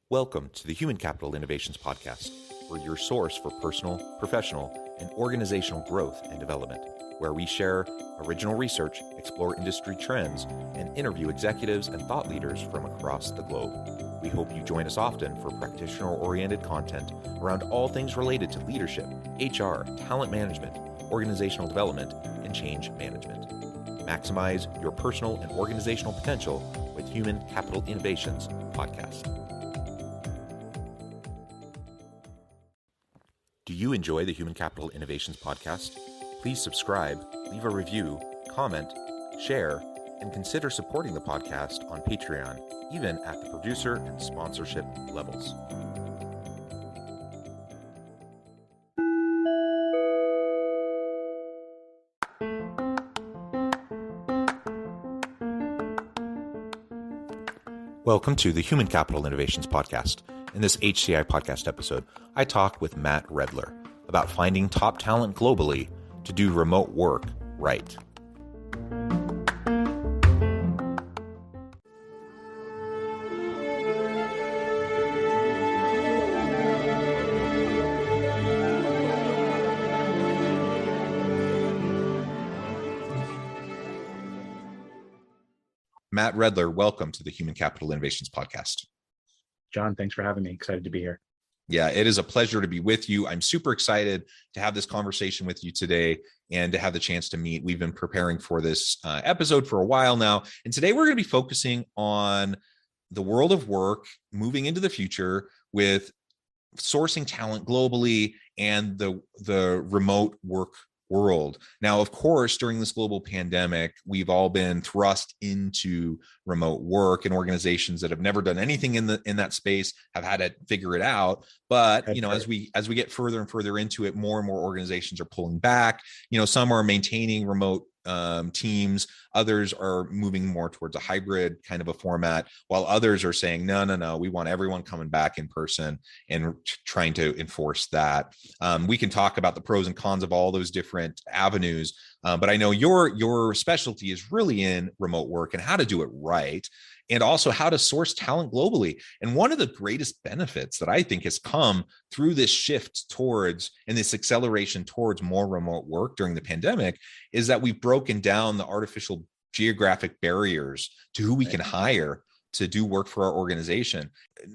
Welcome to the Human Capital Innovations Podcast. We're your source for personal, professional, and organizational growth and development, where we share original research, explore industry trends, and interview executives and thought leaders from across the globe. We hope you join us often for practitioner-oriented content around all things related to leadership, HR, talent management, organizational development, and change management. Maximize your personal and organizational potential with Human Capital Innovations Podcast. Do you enjoy the Human Capital Innovations Podcast? Please subscribe, leave a review, comment, share, and consider supporting the podcast on Patreon, even at the producer and sponsorship levels. Welcome to the Human Capital Innovations Podcast. In this HCI podcast episode, I talk with Matt Redler about finding top talent globally to do remote work right. Matt Redler, welcome to the Human Capital Innovations Podcast. John, thanks for having me. Excited to be here. Yeah, it is a pleasure to be with you. I'm super excited to have this conversation with you today and to have the chance to meet. We've been preparing for this episode for a while now. And today we're going to be focusing on the world of work, moving into the future with sourcing talent globally and the remote work world. Now, of course, during this global pandemic, we've all been thrust into remote work, and organizations that have never done anything in that space have had to figure it out. But as we get further and further into it, more and more organizations are pulling back. Some are maintaining remote teams, others are moving more towards a hybrid kind of a format, while others are saying, no, we want everyone coming back in person and trying to enforce that. We can talk about the pros and cons of all those different avenues, but I know your specialty is really in remote work and how to do it right, and also how to source talent globally. And one of the greatest benefits that I think has come through this shift towards and this acceleration towards more remote work during the pandemic is that we've broken down the artificial geographic barriers to who we can hire to do work for our organization.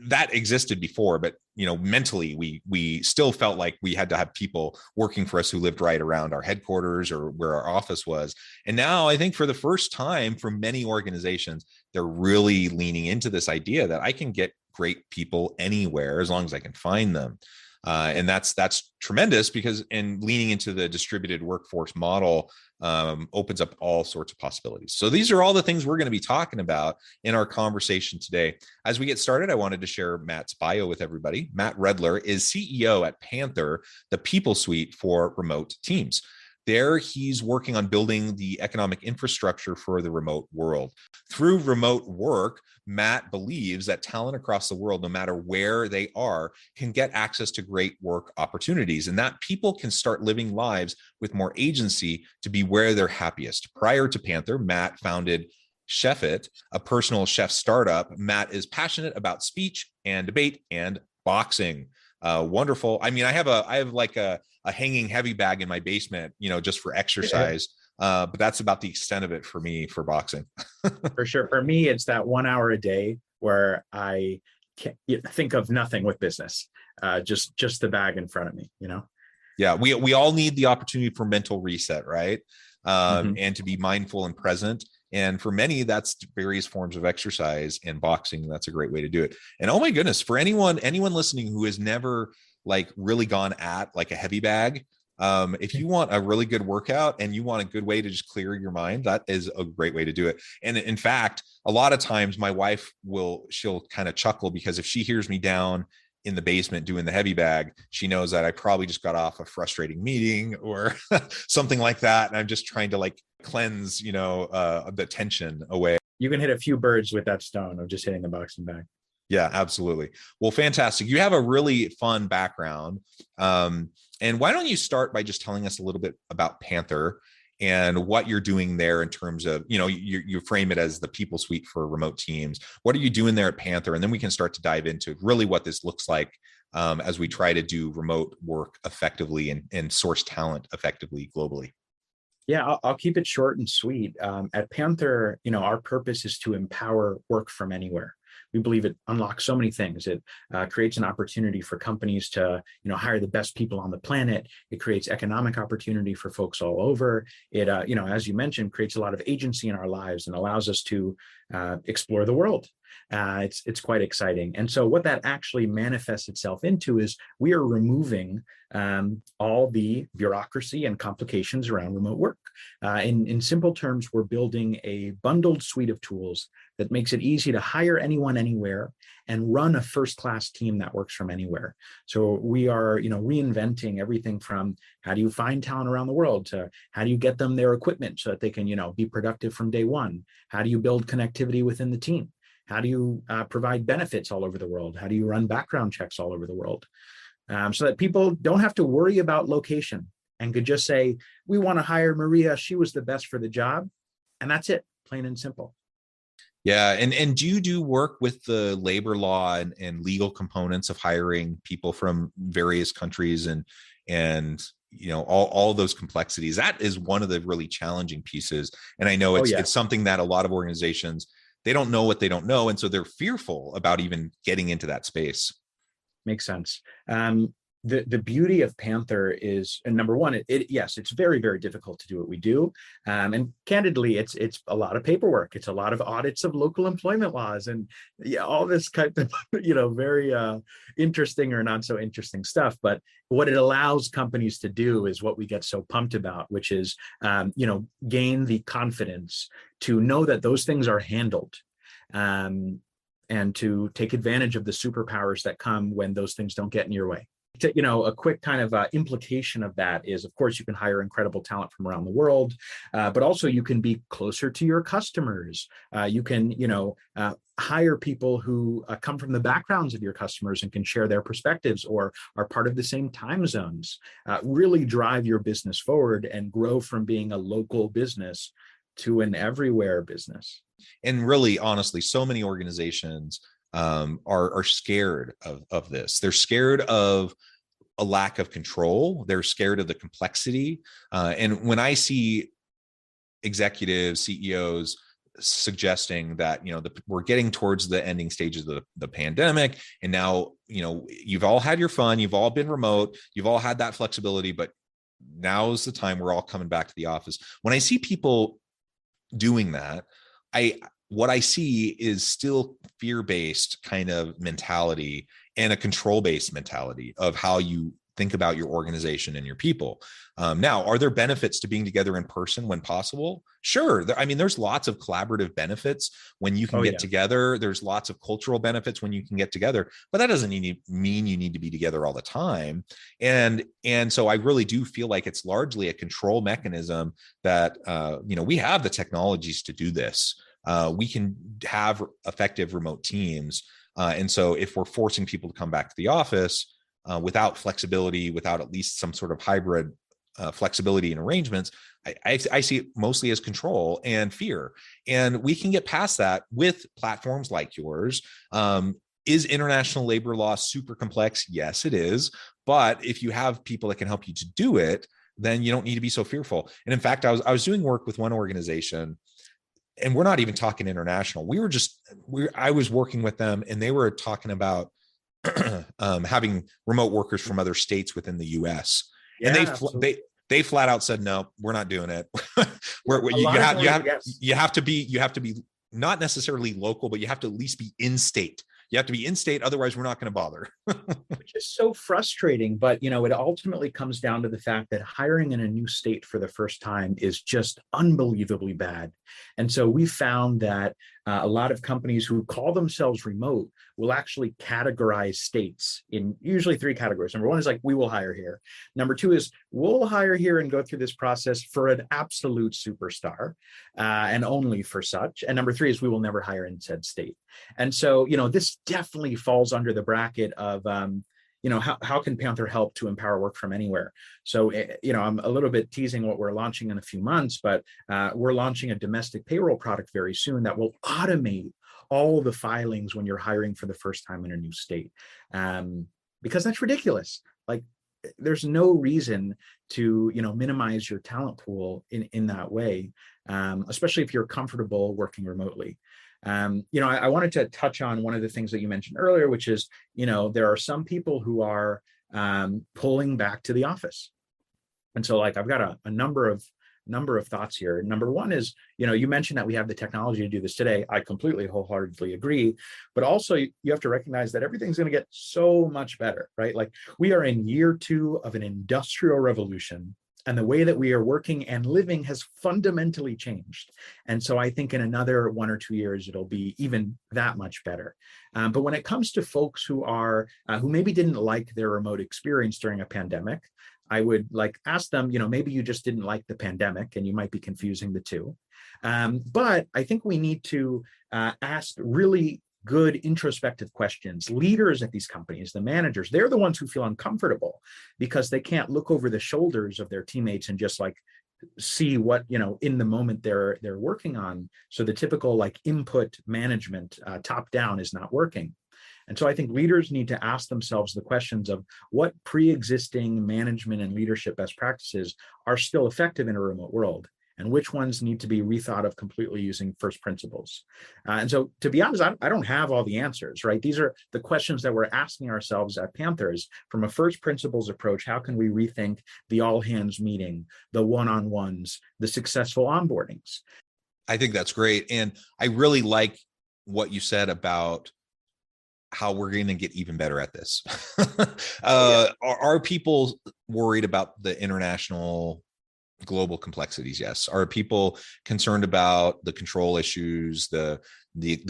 That existed before, but mentally we still felt like we had to have people working for us who lived right around our headquarters or where our office was. And now I think for the first time for many organizations, they're really leaning into this idea that I can get great people anywhere as long as I can find them. And that's tremendous, because leaning into the distributed workforce model opens up all sorts of possibilities. So these are all the things we're going to be talking about in our conversation today. As we get started, I wanted to share Matt's bio with everybody. Matt Redler is CEO at Panther, the people suite for remote teams. There, he's working on building the economic infrastructure for the remote world. Through remote work, Matt believes that talent across the world, no matter where they are, can get access to great work opportunities, and that people can start living lives with more agency to be where they're happiest. Prior to Panther, Matt founded Chef It, a personal chef startup. Matt is passionate about speech and debate and boxing. Wonderful. I mean, I have like a hanging heavy bag in my basement, just for exercise. But that's about the extent of it for me for boxing. For sure. For me, it's that 1 hour a day where I can't think of nothing with business, just the bag in front of me, Yeah, we all need the opportunity for mental reset, right? And to be mindful and present. And for many, that's various forms of exercise, and boxing, that's a great way to do it. And oh my goodness, for anyone listening who has never really gone at like a heavy bag, if you want a really good workout and you want a good way to just clear your mind, that is a great way to do it. And in fact, a lot of times my wife she'll kind of chuckle, because if she hears me down in the basement doing the heavy bag, she knows that I probably just got off a frustrating meeting or something like that. And I'm just trying to cleanse, the tension away. You can hit a few birds with that stone of just hitting the boxing bag. Yeah, absolutely. Well, fantastic. You have a really fun background. And why don't you start by just telling us a little bit about Panther and what you're doing there in terms of, you frame it as the people suite for remote teams. What are you doing there at Panther? And then we can start to dive into really what this looks like as we try to do remote work effectively and source talent effectively globally. Yeah, I'll keep it short and sweet. At Panther, our purpose is to empower work from anywhere. We believe it unlocks so many things. It creates an opportunity for companies to, hire the best people on the planet. It creates economic opportunity for folks all over. It, as you mentioned, creates a lot of agency in our lives and allows us to explore the world. It's quite exciting. And so what that actually manifests itself into is we are removing all the bureaucracy and complications around remote work. In simple terms, we're building a bundled suite of tools that makes it easy to hire anyone anywhere and run a first-class team that works from anywhere. So we are, reinventing everything from how do you find talent around the world to how do you get them their equipment so that they can, be productive from day one? How do you build connectivity within the team? How do you provide benefits all over the world? How do you run background checks all over the world? So that people don't have to worry about location and could just say, we want to hire Maria. She was the best for the job. And that's it, plain and simple. Yeah. And do you do work with the labor law and legal components of hiring people from various countries and all those complexities? That is one of the really challenging pieces. And I know it's something that a lot of organizations, they don't know what they don't know. And so they're fearful about even getting into that space. Makes sense. The beauty of Panther is, and number one, it's very, very difficult to do what we do. And candidly, it's a lot of paperwork. It's a lot of audits of local employment laws and all this kind of, very interesting or not so interesting stuff. But what it allows companies to do is what we get so pumped about, which is, gain the confidence to know that those things are handled. And to take advantage of the superpowers that come when those things don't get in your way. A quick kind of implication of that is, of course, you can hire incredible talent from around the world, but also you can be closer to your customers. You can, hire people who come from the backgrounds of your customers and can share their perspectives or are part of the same time zones. Really drive your business forward and grow from being a local business to an everywhere business. And really, honestly, so many organizations are scared of this. They're scared of a lack of control. They're scared of the complexity. And when I see executives, CEOs suggesting that, we're getting towards the ending stages of the pandemic, and now, you've all had your fun, you've all been remote, you've all had that flexibility, but now's the time we're all coming back to the office. When I see people doing that, what I see is still fear-based kind of mentality and a control-based mentality of how you think about your organization and your people. Now, are there benefits to being together in person when possible? Sure. There's lots of collaborative benefits when you can get together. There's lots of cultural benefits when you can get together, but that doesn't mean you need to be together all the time. And so I really do feel like it's largely a control mechanism that, we have the technologies to do this. We can have effective remote teams. And so if we're forcing people to come back to the office without flexibility, without at least some sort of hybrid flexibility and arrangements, I see it mostly as control and fear. And we can get past that with platforms like yours. Is international labor law super complex? Yes, it is. But if you have people that can help you to do it, then you don't need to be so fearful. And in fact, I was doing work with one organization, and we're not even talking international. I was working with them, and they were talking about having remote workers from other states within the U.S. And they flat out said, no, we're not doing it. You have to be not necessarily local, but you have to at least be in state. You have to be in state. Otherwise, we're not going to bother. Which is so frustrating. But, it ultimately comes down to the fact that hiring in a new state for the first time is just unbelievably bad. And so we found that a lot of companies who call themselves remote will actually categorize states in usually three categories. Number one is like, we will hire here. Number two is we'll hire here and go through this process for an absolute superstar and only for such. And number three is we will never hire in said state. And so, this definitely falls under the bracket of, how can Panther help to empower work from anywhere? So, I'm a little bit teasing what we're launching in a few months, but we're launching a domestic payroll product very soon that will automate all the filings when you're hiring for the first time in a new state. Because that's ridiculous. Like, there's no reason to minimize your talent pool in that way, especially if you're comfortable working remotely. I wanted to touch on one of the things that you mentioned earlier, which is there are some people who are pulling back to the office, and so I've got a number of thoughts here. Number one is, you mentioned that we have the technology to do this today. I completely wholeheartedly agree, but also you have to recognize that everything's going to get so much better, right? Like, we are in year 2 of an industrial revolution, and the way that we are working and living has fundamentally changed. And so I think in another 1 or 2 years, it'll be even that much better. But when it comes to folks who maybe didn't like their remote experience during a pandemic, I would ask them, maybe you just didn't like the pandemic and you might be confusing the two. But I think we need to ask really good introspective questions. Leaders at these companies, the managers, they're the ones who feel uncomfortable because they can't look over the shoulders of their teammates and just see what in the moment they're working on. So the typical input management top down is not working. And so I think leaders need to ask themselves the questions of what pre-existing management and leadership best practices are still effective in a remote world, and which ones need to be rethought of completely using first principles. And so, to be honest, I don't have all the answers, right? These are the questions that we're asking ourselves at Panthers from a first principles approach. How can we rethink the all hands meeting, the one-on-ones, the successful onboardings? I think that's great. And I really like what you said about how we're going to get even better at this. Are people worried about the international global complexities? Yes. Are people concerned about the control issues, the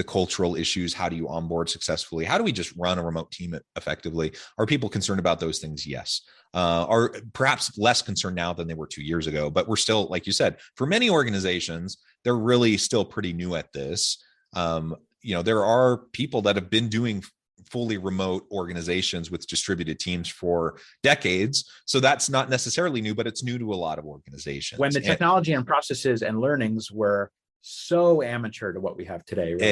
cultural issues? How do you onboard successfully? How do we just run a remote team effectively? Are people concerned about those things? Yes. Are perhaps less concerned now than they were 2 years ago, but we're still, like you said, for many organizations, they're really still pretty new at this. There are people that have been doing fully remote organizations with distributed teams for decades. So that's not necessarily new, but it's new to a lot of organizations. When the technology and processes and learnings were so amateur to what we have today. Really.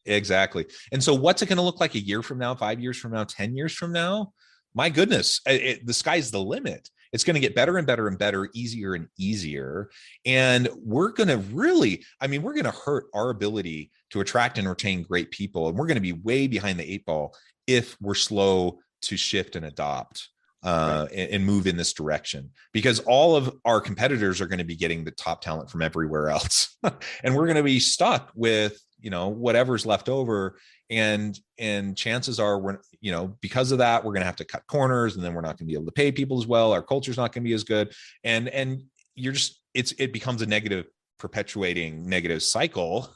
Exactly. And so what's it going to look like a year from now, 5 years from now, 10 years from now? My goodness, the sky's the limit. It's going to get better and better and better, easier and easier. And we're going to we're going to hurt our ability to attract and retain great people. And we're going to be way behind the 8 ball if we're slow to shift and adopt and move in this direction, because all of our competitors are going to be getting the top talent from everywhere else. And we're going to be stuck with, whatever's left over. And chances are because of that, we're going to have to cut corners, and then we're not going to be able to pay people as well. Our culture's not going to be as good. And it becomes a perpetuating negative cycle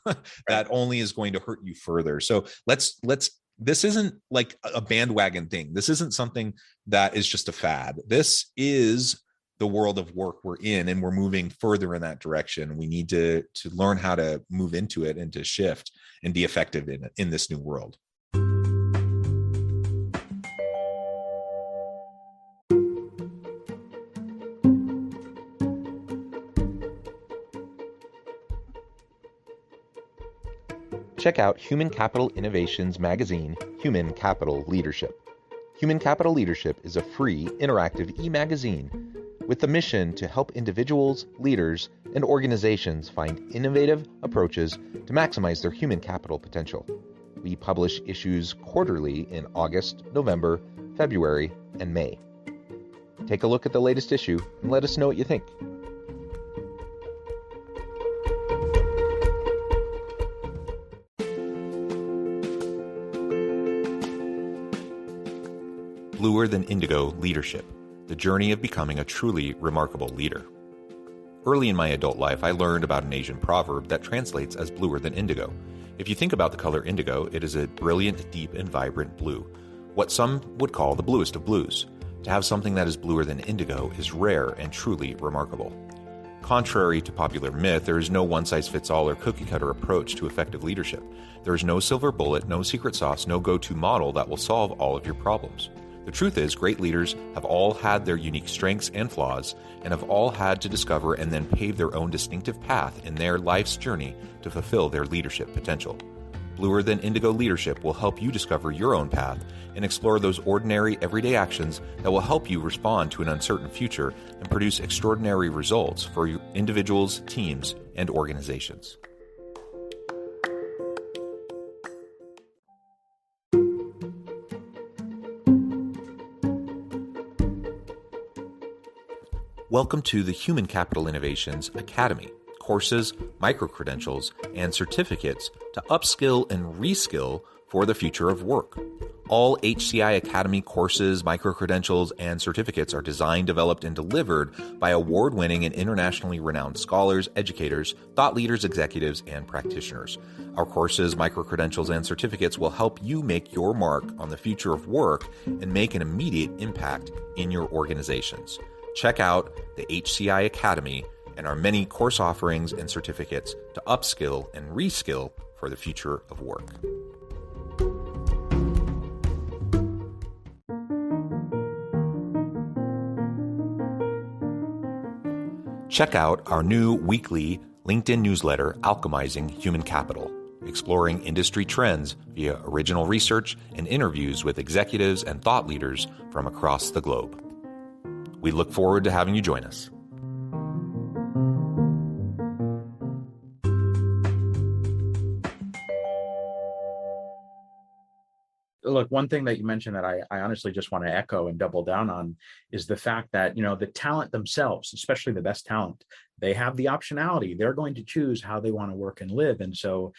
that only is going to hurt you further. So this isn't like a bandwagon thing. This isn't something that is just a fad. This is the world of work we're in, and we're moving further in that direction. We need to learn how to move into it and to shift and be effective in this new world. Check out Human Capital Innovations magazine, Human Capital Leadership. Human Capital Leadership is a free, interactive e-magazine with the mission to help individuals, leaders, and organizations find innovative approaches to maximize their human capital potential. We publish issues quarterly in August, November, February, and May. Take a look at the latest issue and let us know what you think. Bluer Than Indigo Leadership, the journey of becoming a truly remarkable leader. Early in my adult life, I learned about an Asian proverb that translates as bluer than indigo. If you think about the color indigo, it is a brilliant, deep, and vibrant blue, what some would call the bluest of blues. To have something that is bluer than indigo is rare and truly remarkable. Contrary to popular myth, there is no one-size-fits-all or cookie-cutter approach to effective leadership. There is no silver bullet, no secret sauce, no go-to model that will solve all of your problems. The truth is, great leaders have all had their unique strengths and flaws, and have all had to discover and then pave their own distinctive path in their life's journey to fulfill their leadership potential. Bluer Than Indigo Leadership will help you discover your own path and explore those ordinary, everyday actions that will help you respond to an uncertain future and produce extraordinary results for your individuals, teams, and organizations. Welcome to the Human Capital Innovations Academy. Courses, micro-credentials, and certificates to upskill and reskill for the future of work. All HCI Academy courses, micro-credentials, and certificates are designed, developed, and delivered by award-winning and internationally renowned scholars, educators, thought leaders, executives, and practitioners. Our courses, micro-credentials, and certificates will help you make your mark on the future of work and make an immediate impact in your organizations. Check out the HCI Academy and our many course offerings and certificates to upskill and reskill for the future of work. Check out our new weekly LinkedIn newsletter, Alchemizing Human Capital, exploring industry trends via original research and interviews with executives and thought leaders from across the globe. We look forward to having you join us. Look, one thing that you mentioned that I honestly just want to echo and double down on is the fact that, the talent themselves, especially the best talent, they have the optionality. They're going to choose how they want to work and live. And so,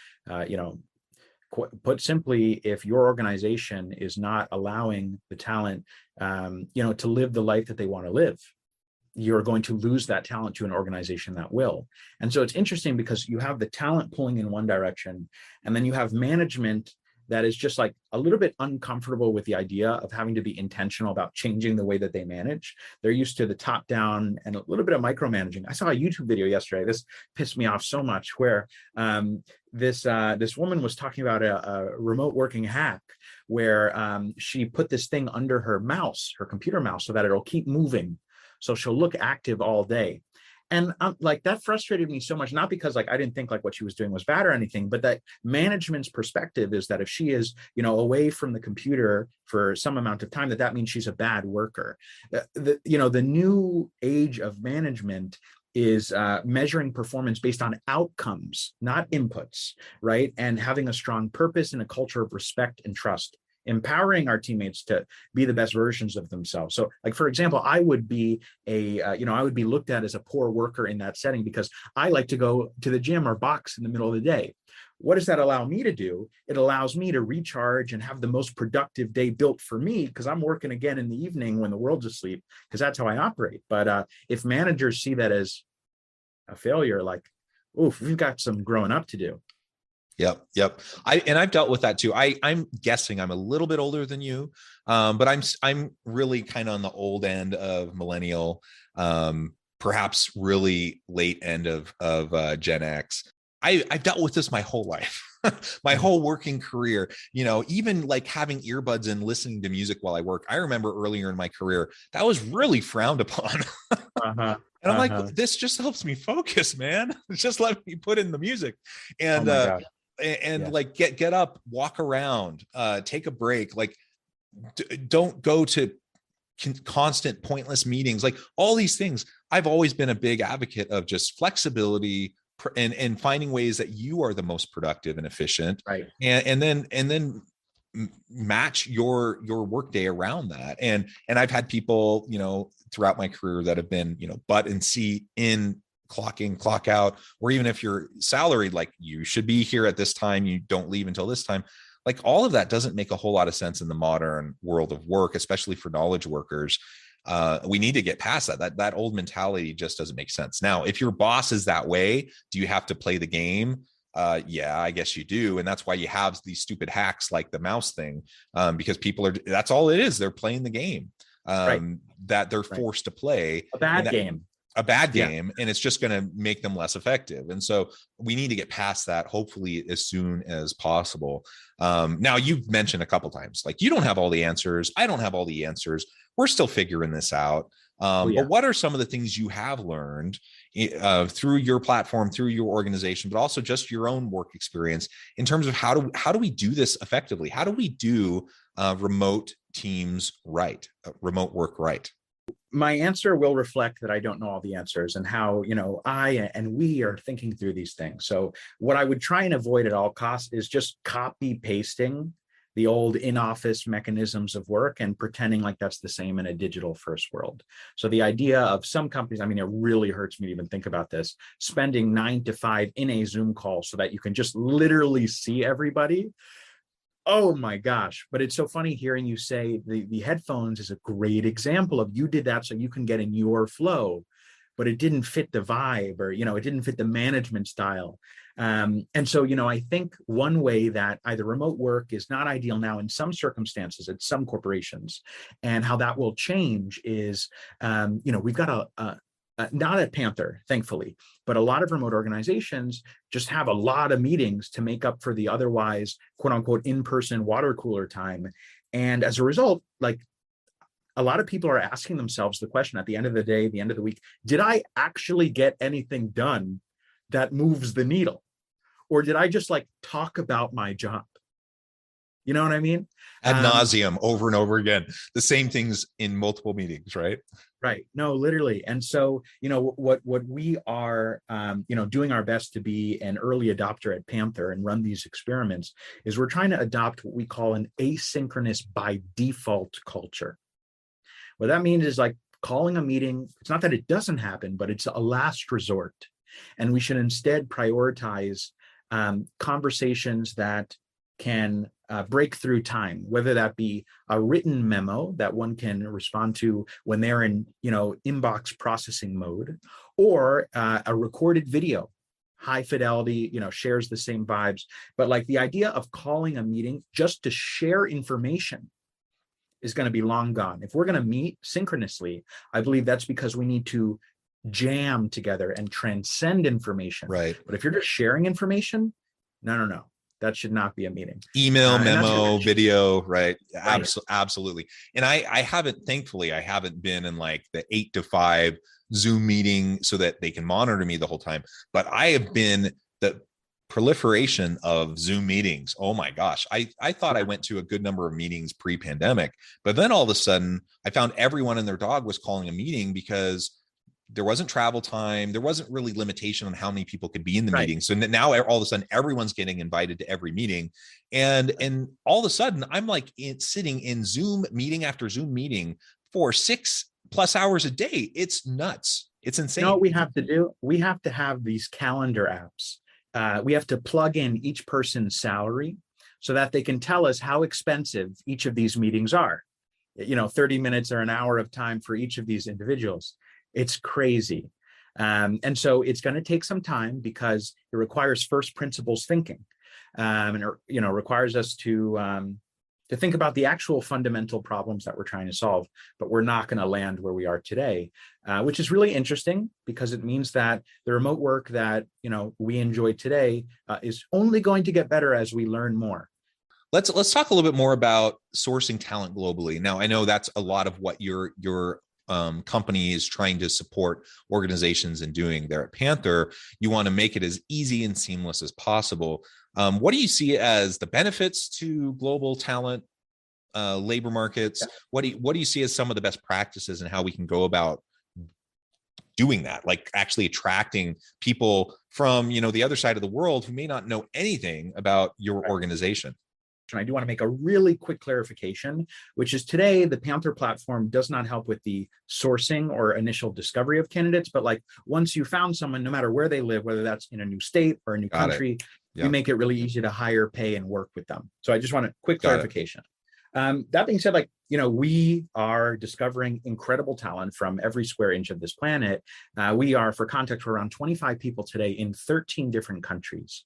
put simply, if your organization is not allowing the talent, to live the life that they want to live, you're going to lose that talent to an organization that will. And so it's interesting because you have the talent pulling in one direction, and then you have management that is just like a little bit uncomfortable with the idea of having to be intentional about changing the way that they manage. They're used to the top down and a little bit of micromanaging. I saw a YouTube video yesterday. This pissed me off so much, where this woman was talking about a remote working hack where she put this thing under her mouse, her computer mouse, so that it'll keep moving. So she'll look active all day. And that frustrated me so much, not because I didn't think what she was doing was bad or anything, but that management's perspective is that if she is, away from the computer for some amount of time, that means she's a bad worker. The new age of management is measuring performance based on outcomes, not inputs, right? And having a strong purpose and a culture of respect and trust, empowering our teammates to be the best versions of themselves. So for example, I would be I would be looked at as a poor worker in that setting because I like to go to the gym or box in the middle of the day. What does that allow me to do? It allows me to recharge and have the most productive day built for me, because I'm working again in the evening when the world's asleep, because that's how I operate. But if managers see that as a failure, oof, we've got some growing up to do. Yep. I've dealt with that too. I'm guessing I'm a little bit older than you, but I'm really kind of on the old end of millennial, perhaps really late end of Gen X. I've dealt with this my whole life, my whole working career. Even having earbuds and listening to music while I work. I remember earlier in my career that was really frowned upon. And I'm like, this just helps me focus, man. Just let me put in the music. And get up, walk around, take a break. Don't go to constant pointless meetings. All these things. I've always been a big advocate of just flexibility and finding ways that you are the most productive and efficient, right? And then match your workday around that. And I've had people, throughout my career that have been, butt and seat in, clock in, clock out, or even if you're salaried, you should be here at this time, you don't leave until this time. All of that doesn't make a whole lot of sense in the modern world of work, especially for knowledge workers. We need to get past that old mentality just doesn't make sense. Now, if your boss is that way, do you have to play the game? Yeah, I guess you do. And that's why you have these stupid hacks like the mouse thing, because that's all it is. They're playing the game that they're forced to play. A bad game. a bad Yeah. game, and it's just going to make them less effective. And so we need to get past that, hopefully as soon as possible. Now, you've mentioned a couple times, like, you don't have all the answers. I don't have all the answers. We're still figuring this out. Oh, yeah. But what are some of the things you have learned through your platform, through your organization, but also just your own work experience in terms of how do we do this effectively? How do we do remote teams right, remote work right? My answer will reflect that I don't know all the answers and how, I and we are thinking through these things. So what I would try and avoid at all costs is just copy pasting the old in-office mechanisms of work and pretending like that's the same in a digital first world. So the idea of some companies, I mean, it really hurts me to even think about this, spending 9 to 5 in a Zoom call so that you can just literally see everybody. Oh my gosh. But it's so funny hearing you say the headphones is a great example of, you did that so you can get in your flow, but it didn't fit the vibe, or, it didn't fit the management style. And so, I think one way that either remote work is not ideal now in some circumstances at some corporations, and how that will change is, we've got not at Panther, thankfully, but a lot of remote organizations just have a lot of meetings to make up for the otherwise, quote unquote, in-person water cooler time. And as a result, like, a lot of people are asking themselves the question at the end of the day, the end of the week, did I actually get anything done that moves the needle? Or did I just talk about my job? You know what I mean? Ad nauseum, over and over again, the same things in multiple meetings, right? Right. No, literally. And so, what we are, doing our best to be an early adopter at Panther and run these experiments is we're trying to adopt what we call an asynchronous by default culture. What that means is, like, calling a meeting. It's not that it doesn't happen, but it's a last resort. And we should instead prioritize conversations that can break through time, whether that be a written memo that one can respond to when they're in, inbox processing mode, or a recorded video, high fidelity, shares the same vibes. But like, the idea of calling a meeting just to share information is going to be long gone. If we're going to meet synchronously, I believe that's because we need to jam together and transcend information. Right. But if you're just sharing information, no. That should not be a meeting. Email, memo, video, right? Right. Absolutely. And I haven't, thankfully, I haven't been in like the 8 to 5 Zoom meeting so that they can monitor me the whole time. But I have been the proliferation of Zoom meetings. Oh my gosh. I thought I went to a good number of meetings pre-pandemic, but then all of a sudden I found everyone and their dog was calling a meeting because there wasn't travel time. There wasn't really limitation on how many people could be in the meeting. So now all of a sudden everyone's getting invited to every meeting. And all of a sudden I'm like sitting in Zoom meeting after Zoom meeting for 6+ hours a day. It's nuts. It's insane. You know what we have to do? We have to have these calendar apps. We have to plug in each person's salary so that they can tell us how expensive each of these meetings are. 30 minutes or an hour of time for each of these individuals. It's crazy. And so it's going to take some time because it requires first principles thinking. And it requires us to think about the actual fundamental problems that we're trying to solve, but we're not going to land where we are today, which is really interesting because it means that the remote work that we enjoy today is only going to get better as we learn more. Let's talk a little bit more about sourcing talent globally. Now, I know that's a lot of what your company is trying to support organizations in doing there at Panther. You want to make it as easy and seamless as possible. What do you see as the benefits to global talent labor markets? What do you see as some of the best practices and how we can go about doing that, like actually attracting people from the other side of the world who may not know anything about your organization? And I do want to make a really quick clarification, which is today the Panther platform does not help with the sourcing or initial discovery of candidates, but like once you found someone, no matter where they live, whether that's in a new state or a new country, we make it really easy to hire, pay, and work with them. So I just want a quick clarification. That being said, we are discovering incredible talent from every square inch of this planet. We are, for context, we're around 25 people today in 13 different countries.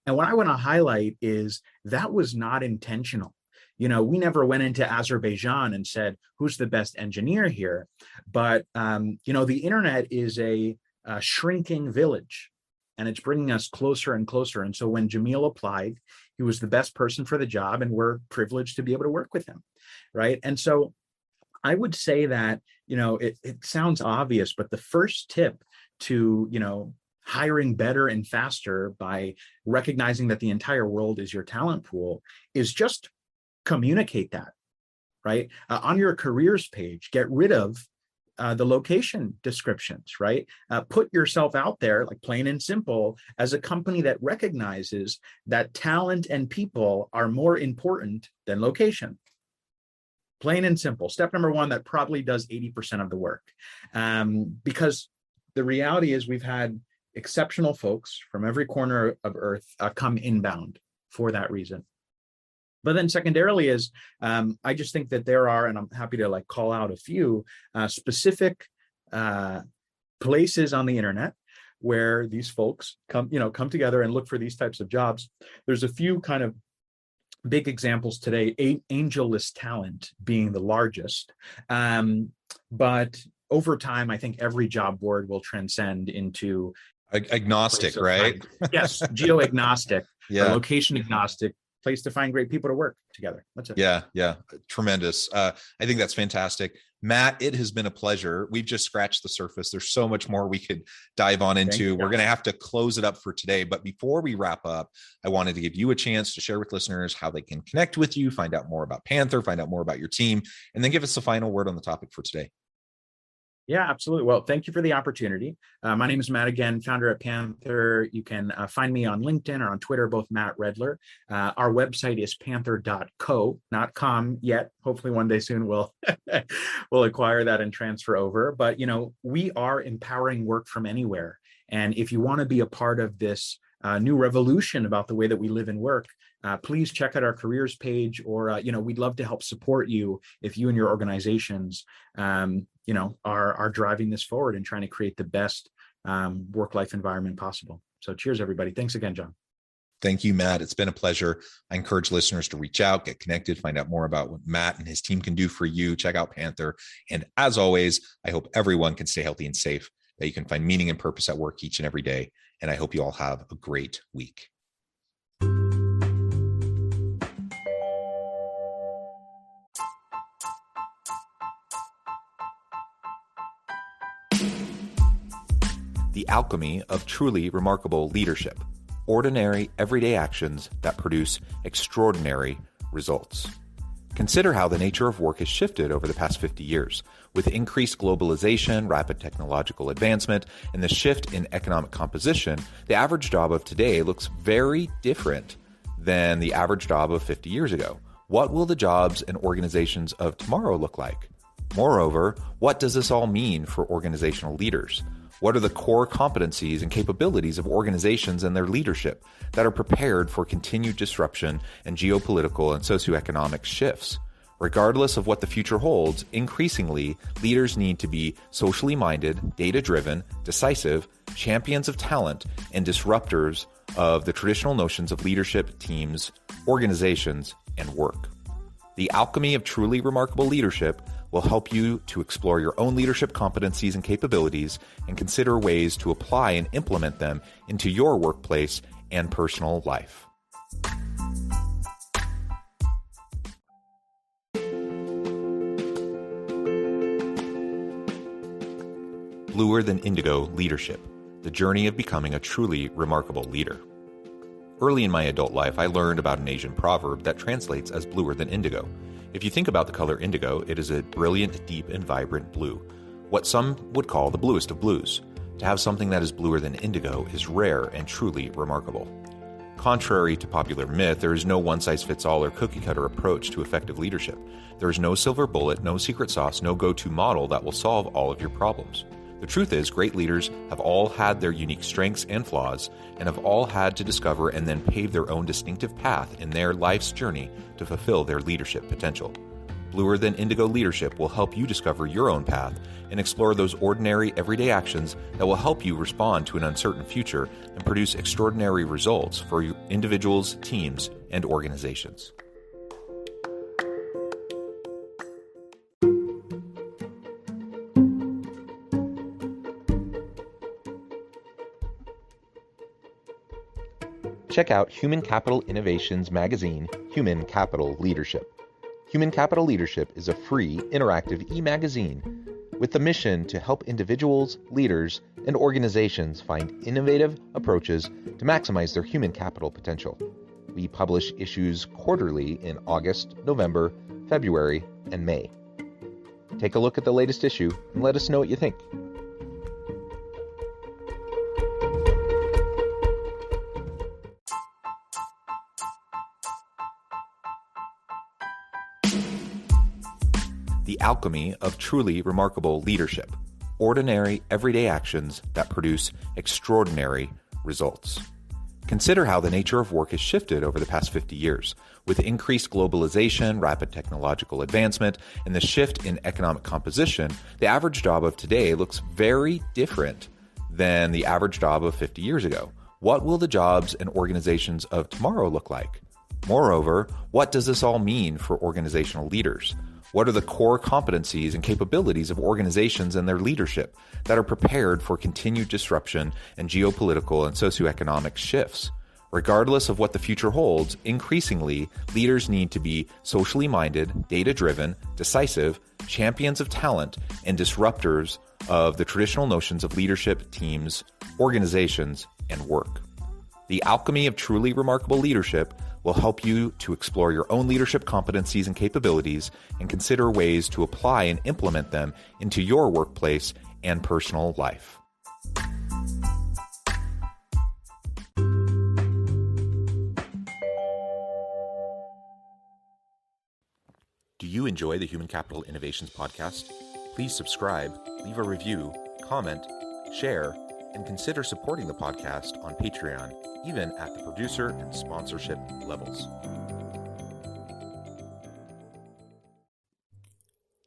And what I want to highlight is that was not intentional. We never went into Azerbaijan and said, who's the best engineer here? But, the internet is a shrinking village, and it's bringing us closer and closer. And so when Jamil applied, he was the best person for the job, and we're privileged to be able to work with him, right? And so I would say that, it sounds obvious, but the first tip to, hiring better and faster by recognizing that the entire world is your talent pool is just communicate that, right? On your careers page, get rid of the location descriptions, right? Put yourself out there, like plain and simple, as a company that recognizes that talent and people are more important than location. Plain and simple. Step number one, that probably does 80% of the work. Because the reality is we've had exceptional folks from every corner of Earth come inbound for that reason. But then secondarily is, I just think that there are, and I'm happy to call out a few specific places on the internet where these folks come together and look for these types of jobs. There's a few kind of big examples today, AngelList Talent being the largest. But over time, I think every job board will transcend into agnostic, right? Yes, geo-agnostic, yeah, location agnostic, place to find great people to work together. That's it. Yeah. Tremendous. I think that's fantastic. Matt, it has been a pleasure. We've just scratched the surface. There's so much more we could dive on into. We're going to have to close it up for today. But before we wrap up, I wanted to give you a chance to share with listeners how they can connect with you, find out more about Panther, find out more about your team, and then give us the final word on the topic for today. Yeah, absolutely. Well, thank you for the opportunity. My name is Matt again, founder at Panther. You can find me on LinkedIn or on Twitter, both Matt Redler. Our website is panther.co, not com yet. Hopefully one day soon we'll acquire that and transfer over. But, we are empowering work from anywhere. And if you want to be a part of this new revolution about the way that we live and work, please check out our careers page, or, we'd love to help support you if you and your organizations are driving this forward and trying to create the best work-life environment possible. So cheers, everybody. Thanks again, John. Thank you, Matt. It's been a pleasure. I encourage listeners to reach out, get connected, find out more about what Matt and his team can do for you. Check out Panther. And as always, I hope everyone can stay healthy and safe, that you can find meaning and purpose at work each and every day. And I hope you all have a great week. The alchemy of truly remarkable leadership. Ordinary, everyday actions that produce extraordinary results. Consider how the nature of work has shifted over the past 50 years. With increased globalization, rapid technological advancement, and the shift in economic composition, the average job of today looks very different than the average job of 50 years ago. What will the jobs and organizations of tomorrow look like? Moreover, what does this all mean for organizational leaders? What are the core competencies and capabilities of organizations and their leadership that are prepared for continued disruption and geopolitical and socioeconomic shifts? Regardless of what the future holds, increasingly, leaders need to be socially minded, data-driven, decisive, champions of talent, and disruptors of the traditional notions of leadership, teams, organizations, and work. The alchemy of truly remarkable leadership will help you to explore your own leadership competencies and capabilities and consider ways to apply and implement them into your workplace and personal life. Bluer Than Indigo Leadership, the journey of becoming a truly remarkable leader. Early in my adult life, I learned about an Asian proverb that translates as bluer than indigo. If you think about the color indigo, it is a brilliant, deep, and vibrant blue, what some would call the bluest of blues. To have something that is bluer than indigo is rare and truly remarkable. Contrary to popular myth, there is no one-size-fits-all or cookie-cutter approach to effective leadership. There is no silver bullet, no secret sauce, no go-to model that will solve all of your problems. The truth is, great leaders have all had their unique strengths and flaws, and have all had to discover and then pave their own distinctive path in their life's journey to fulfill their leadership potential. Bluer Than Indigo Leadership will help you discover your own path and explore those ordinary, everyday actions that will help you respond to an uncertain future and produce extraordinary results for individuals, teams, and organizations. Check out Human Capital Innovations magazine, Human Capital Leadership. Human Capital Leadership is a free, interactive e-magazine with the mission to help individuals, leaders, and organizations find innovative approaches to maximize their human capital potential. We publish issues quarterly in August, November, February, and May. Take a look at the latest issue and let us know what you think. The alchemy of truly remarkable leadership. Ordinary, everyday actions that produce extraordinary results. Consider how the nature of work has shifted over the past 50 years. With increased globalization, rapid technological advancement, and the shift in economic composition, the average job of today looks very different than the average job of 50 years ago. What will the jobs and organizations of tomorrow look like? Moreover, what does this all mean for organizational leaders? What are the core competencies and capabilities of organizations and their leadership that are prepared for continued disruption and geopolitical and socioeconomic shifts? Regardless of what the future holds, increasingly, leaders need to be socially minded, data-driven, decisive, champions of talent, and disruptors of the traditional notions of leadership, teams, organizations, and work. The alchemy of truly remarkable leadership will help you to explore your own leadership competencies and capabilities and consider ways to apply and implement them into your workplace and personal life. Do you enjoy the Human Capital Innovations podcast? Please subscribe, leave a review, comment, share, and consider supporting the podcast on Patreon, even at the producer and sponsorship levels.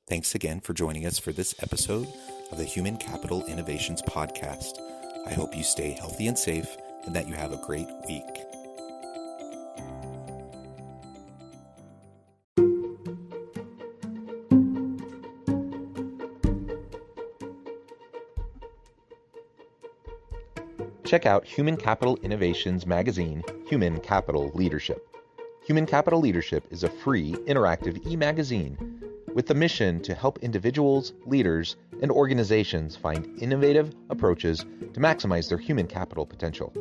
Thanks again for joining us for this episode of the Human Capital Innovations podcast. I hope you stay healthy and safe and that you have a great week. Check out Human Capital Innovations magazine, Human Capital Leadership. Human Capital Leadership is a free, interactive e-magazine with the mission to help individuals, leaders, and organizations find innovative approaches to maximize their human capital potential.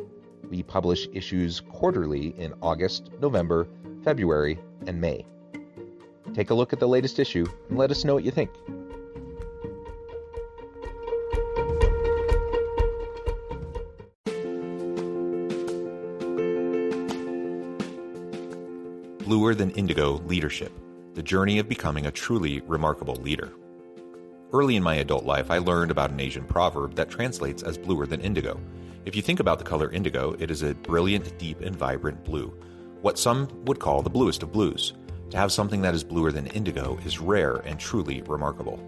We publish issues quarterly in August, November, February, and May. Take a look at the latest issue and let us know what you think. Bluer than indigo leadership, the journey of becoming a truly remarkable leader. Early in my adult life, I learned about an Asian proverb that translates as bluer than indigo. If you think about the color indigo, it is a brilliant, deep, and vibrant blue, what some would call the bluest of blues. To have something that is bluer than indigo is rare and truly remarkable.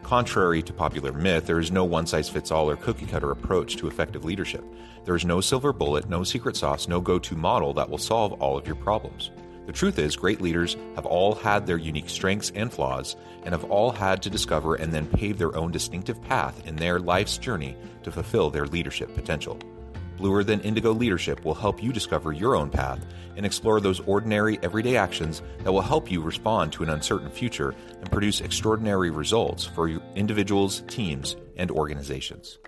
Contrary to popular myth, there is no one-size-fits-all or cookie-cutter approach to effective leadership. There is no silver bullet, no secret sauce, no go-to model that will solve all of your problems. The truth is, great leaders have all had their unique strengths and flaws, and have all had to discover and then pave their own distinctive path in their life's journey to fulfill their leadership potential. Bluer than indigo leadership will help you discover your own path and explore those ordinary, everyday actions that will help you respond to an uncertain future and produce extraordinary results for individuals, teams, and organizations.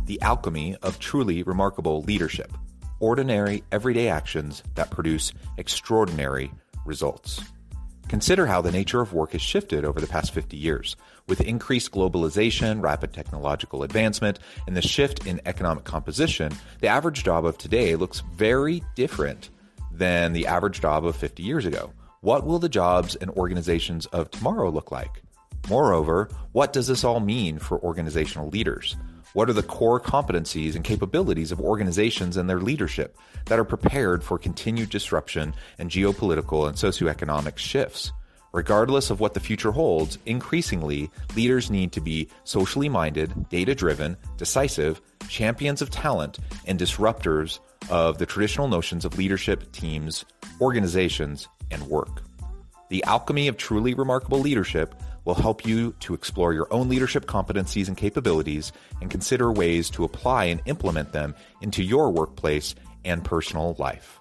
The alchemy of truly remarkable leadership. Ordinary, everyday actions that produce extraordinary results. Consider how the nature of work has shifted over the past 50 years. With increased globalization, rapid technological advancement, and the shift in economic composition, the average job of today looks very different than the average job of 50 years ago. What will the jobs and organizations of tomorrow look like? Moreover, what does this all mean for organizational leaders? What are the core competencies and capabilities of organizations and their leadership that are prepared for continued disruption and geopolitical and socioeconomic shifts? Regardless of what the future holds, increasingly, leaders need to be socially minded, data-driven, decisive, champions of talent, and disruptors of the traditional notions of leadership, teams, organizations, and work. The Alchemy of Truly Remarkable Leadership will help you to explore your own leadership competencies and capabilities and consider ways to apply and implement them into your workplace and personal life.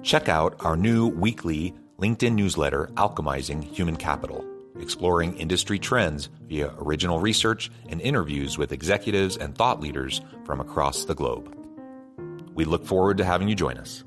Check out our new weekly LinkedIn newsletter, Alchemizing Human Capital, exploring industry trends via original research and interviews with executives and thought leaders from across the globe. We look forward to having you join us.